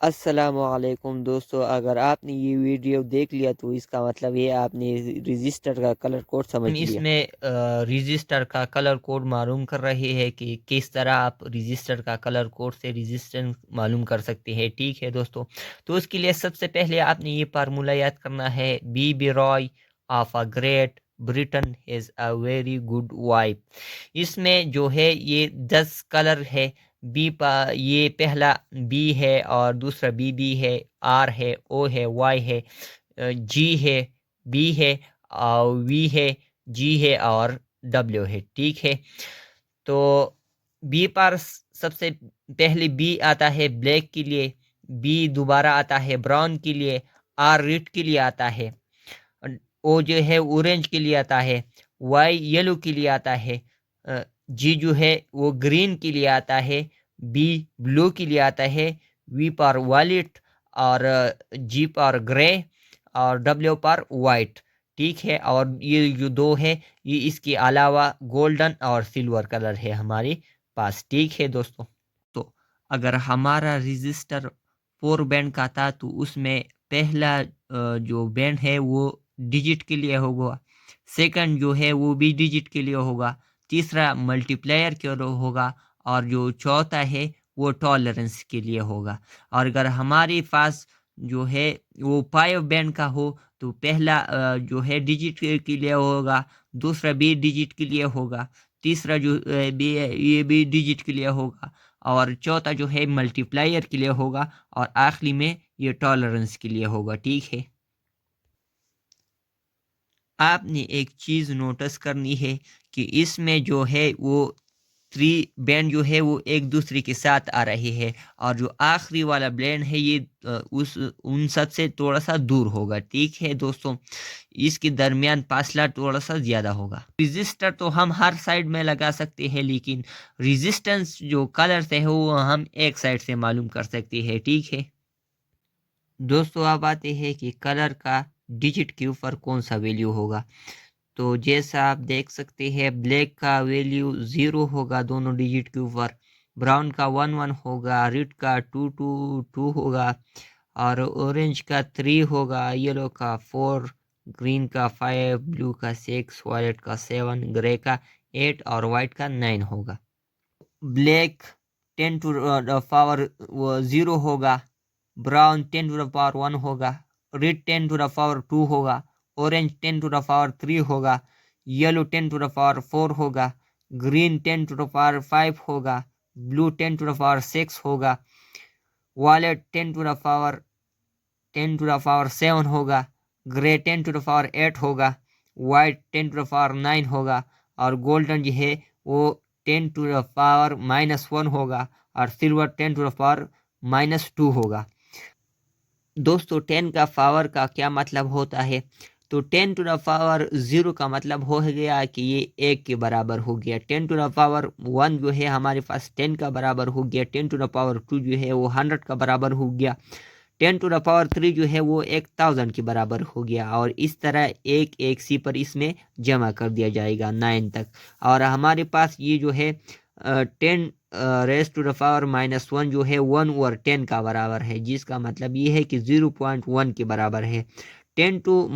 अस्सलामुअलैकुम दोस्तों, अगर आपने ये वीडियो देख लिया तो इसका मतलब ये आपने रजिस्टर का कलर कोड समझ हम लिया। इसमें रजिस्टर का कलर कोड मालूम कर रहे हैं कि किस तरह आप रजिस्टर का कलर कोड से रजिस्टेंस मालूम कर सकते हैं। ठीक है दोस्तों, तो उसके लिए सबसे पहले आपने ये फार्मूला याद करना है। B Roy of a Great Britain has a very good wife. इसमें जो है ये 10 कलर है। ये पहला बी है और दूसरा बी है, आर है, ओ है, वाई है, जी है, बी है, वी है, जी है और डब्ल्यू है। ठीक है, तो बी पर सबसे पहले बी आता है ब्लैक के लिए, बी दोबारा आता है ब्राउन के लिए, आर रेड के लिए आता है, ओ जो है ऑरेंज के लिए आता है, वाई येलो के लिए आता है, जी जो है वो ग्रीन के लिए आता है, बी ब्लू के लिए आता है, वी पर वायलेट और जी पर ग्रे और डब्ल्यू पर वाइट। ठीक है, और ये जो दो है ये इसके अलावा गोल्डन और सिल्वर कलर है हमारे पास। ठीक है दोस्तों, तो अगर हमारा रजिस्टर 4 बैंड का था तो उसमें पहला जो बैंड है वो डिजिट के लिए होगा, सेकंड जो है वो भी डिजिट के लिए होगा, तीसरा मल्टीप्लायर के लिए होगा और जो चौथा है वो टॉलरेंस के लिए होगा। और अगर हमारे पास जो है वो 5 बैंड का हो तो पहला जो है डिजिट के लिए होगा, दूसरा भी डिजिट के लिए होगा, तीसरा जो भी है ये भी डिजिट के लिए होगा और चौथा जो है मल्टीप्लायर के लिए होगा और आखिरी में ये टॉलरेंस के लिए होगा। ठीक है, आपने एक चीज़ नोटिस करनी है कि इसमें जो है वो 3 बैंड जो है वो एक दूसरे के साथ आ रहे हैं और जो आखिरी वाला बैंड है ये उस उन सब से थोड़ा सा दूर होगा। ठीक है दोस्तों, इसके दरमियान फासला थोड़ा सा ज़्यादा होगा। रजिस्टर तो हम हर साइड में लगा सकते हैं लेकिन रेजिस्टेंस जो कलर से है वो हम एक साइड से मालूम कर सकते हैं। ठीक है दोस्तों, अब आते हैं कि कलर का डिजिट के ऊपर कौन सा वैल्यू होगा। तो जैसा आप देख सकते हैं ब्लैक का वैल्यू 0 होगा दोनों डिजिट के ऊपर, ब्राउन का 1 1 होगा, रेड का 2 2 2 होगा और ऑरेंज का 3 होगा, येलो का 4, ग्रीन का 5, ब्लू का 6, वायलेट का 7, ग्रे का 8 और वाइट का 9 होगा। ब्लैक 10 टू द पावर 0 होगा, ब्राउन 10 टू द पावर 1 होगा, रेड 10 टू द पावर 2 होगा, ऑरेंज 10 टू द पावर 3 होगा, येलो 10 टू द पावर 4 होगा, ग्रीन 10 टू द पावर 5 होगा, ब्लू 10 टू द पावर 6 होगा, वायलेट 10 टू द पावर 7 होगा, grey 10 to the power 8 होगा, white 10 to the power 9 होगा और golden जो है वो 10 टू द पावर -1 होगा और सिल्वर 10 टू द पावर -2 होगा। दोस्तों 10 का पावर का क्या मतलब होता है? तो 10 टू द पावर 0 का मतलब हो गया कि ये 1 के बराबर हो गया। 10 टू द पावर 1 जो है हमारे पास 10 का बराबर हो गया। 10 टू द पावर 2 जो है वो 100 का बराबर हो गया। 10 टू द पावर 3 जो है वो 1000 के बराबर हो गया और इस तरह एक एक सी पर इसमें जमा कर दिया जाएगा 9 तक। और हमारे पास ये जो है 10 रेस टू द पावर -1 जो है 1/10 का बराबर है, जिसका मतलब ये है कि 0.1 के बराबर है। 10 टू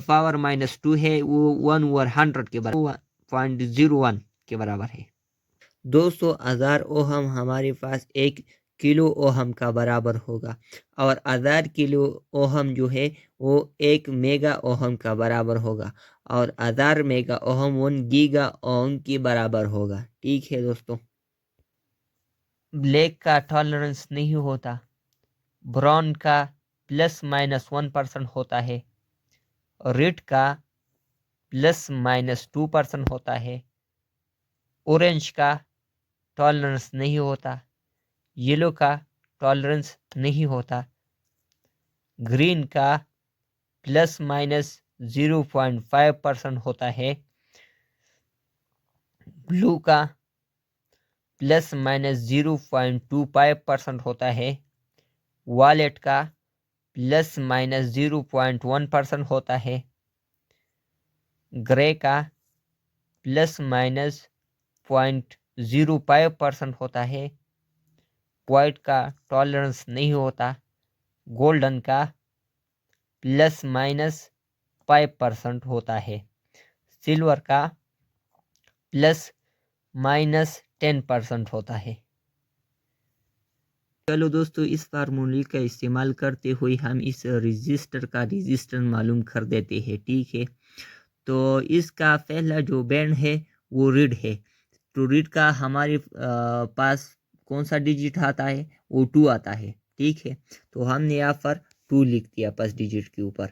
पावर -2 है वो 1/100 के बराबर 0.01 के बराबर है। 200,000 ओहम हमारे पास 1 किलो ओहम का बराबर होगा और 1000 किलो ओहम जो है वो 1 मेगा ओहम का बराबर होगा और 1000 मेगा ओहम 1 गीगा ओहम के बराबर होगा। ठीक है दोस्तों, ब्लैक का टॉलरेंस नहीं होता, ब्राउन का ±1% होता है, रेड का ±2% होता है, ऑरेंज का टॉलरेंस नहीं होता, येलो का टॉलरेंस नहीं होता, ग्रीन का ±0.5% होता है, ब्लू का ±0.25% होता है, वायलेट का ±0.1% होता है, ग्रे का ±0.05% होता है, वाइट का टॉलरेंस नहीं होता गोल्डन का ±5% होता है, सिल्वर का ±10% होता है। चलो दोस्तों, इस फार्मूले का इस्तेमाल करते हुए हम इस रजिस्टर का रजिस्टर मालूम कर देते हैं, ठीक है। तो इसका पहला जो बैंड है वो रीड है। तो रीड का हमारे पास कौन सा डिजिट आता है, वो 2 आता है, ठीक है। तो हमने यहाँ पर 2 लिख दिया फर्स्ट डिजिट के ऊपर।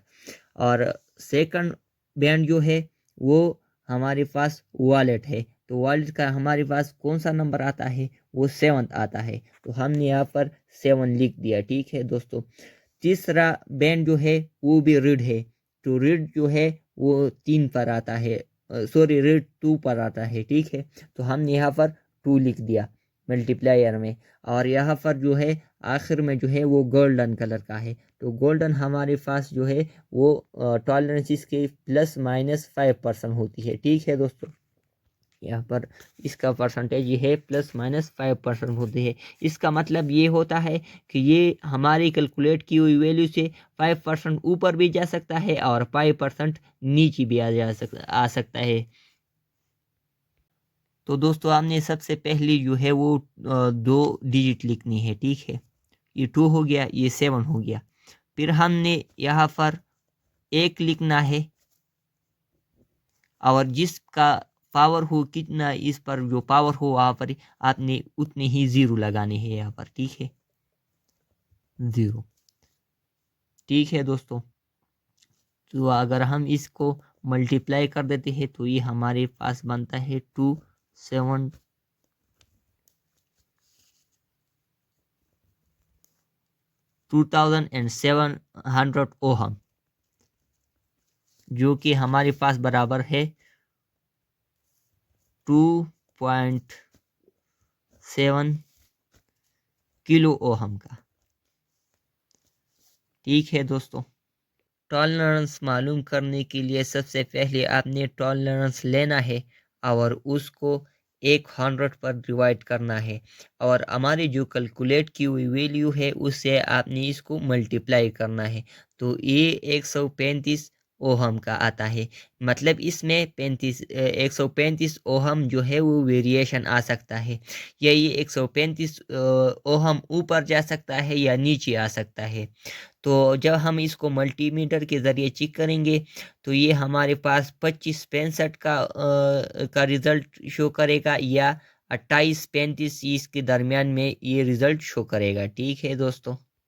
और सेकंड बैंड जो है वो हमारे पास वॉलेट है। तो वॉलेट का हमारे पास कौन सा नंबर आता है, वो 7 आता है। तो हमने यहाँ पर 7 लिख दिया, ठीक है दोस्तों। तीसरा बैंड जो है वो भी रीड है। तो रीड जो है वो 3 पर आता है, सॉरी रीड 2 पर आता है, ठीक है। तो हमने यहाँ पर 2 लिख दिया मल्टीप्लायर में। और यहाँ पर जो है आखिर में जो है वो गोल्डन कलर का है। तो गोल्डन हमारे पास जो है वो टॉलरेंस इसके ±5% होती है, ठीक है दोस्तों। यहाँ पर इसका परसेंटेज ये है ±5% होती है। इसका मतलब ये होता है कि ये हमारी कैलकुलेट की हुई वैल्यू से 5% ऊपर भी जा सकता है और 5% नीचे भी आ सकता है। तो दोस्तों, आपने सबसे पहली जो है वो 2 डिजिट लिखनी है, ठीक है। ये 2 हो गया, ये 7 हो गया। फिर हमने यहाँ पर 1 लिखना है और जिसका पावर हो कितना, इस पर जो पावर हो वहाँ पर आपने उतने ही 0 लगाने हैं यहाँ पर, ठीक है, 0, ठीक है दोस्तों। तो अगर हम इसको मल्टीप्लाई कर देते हैं तो ये हमारे पास बनता है 2700 ओहम, जो कि हमारे पास बराबर है 2.7 किलो ओहम का, ठीक है दोस्तों। टॉलरेंस मालूम करने के लिए सबसे पहले आपने टॉलरेंस लेना है और उसको 100 पर डिवाइड करना है। और हमारी जो कैलकुलेट की हुई वैल्यू है उससे आपने इसको मल्टीप्लाई करना है। तो ये 135 ओहम का आता है। मतलब इसमें 135 ओहम जो है वो वेरिएशन आ सकता है, या ये 135 ओहम ऊपर जा सकता है या नीचे आ सकता है। तो जब हम इसको मल्टीमीटर के ज़रिए चेक करेंगे तो ये हमारे पास 25-65 का रिज़ल्ट शो करेगा, या 28-35 इसके दरमियान में ये रिज़ल्ट शो करेगा, ठीक है दोस्तों।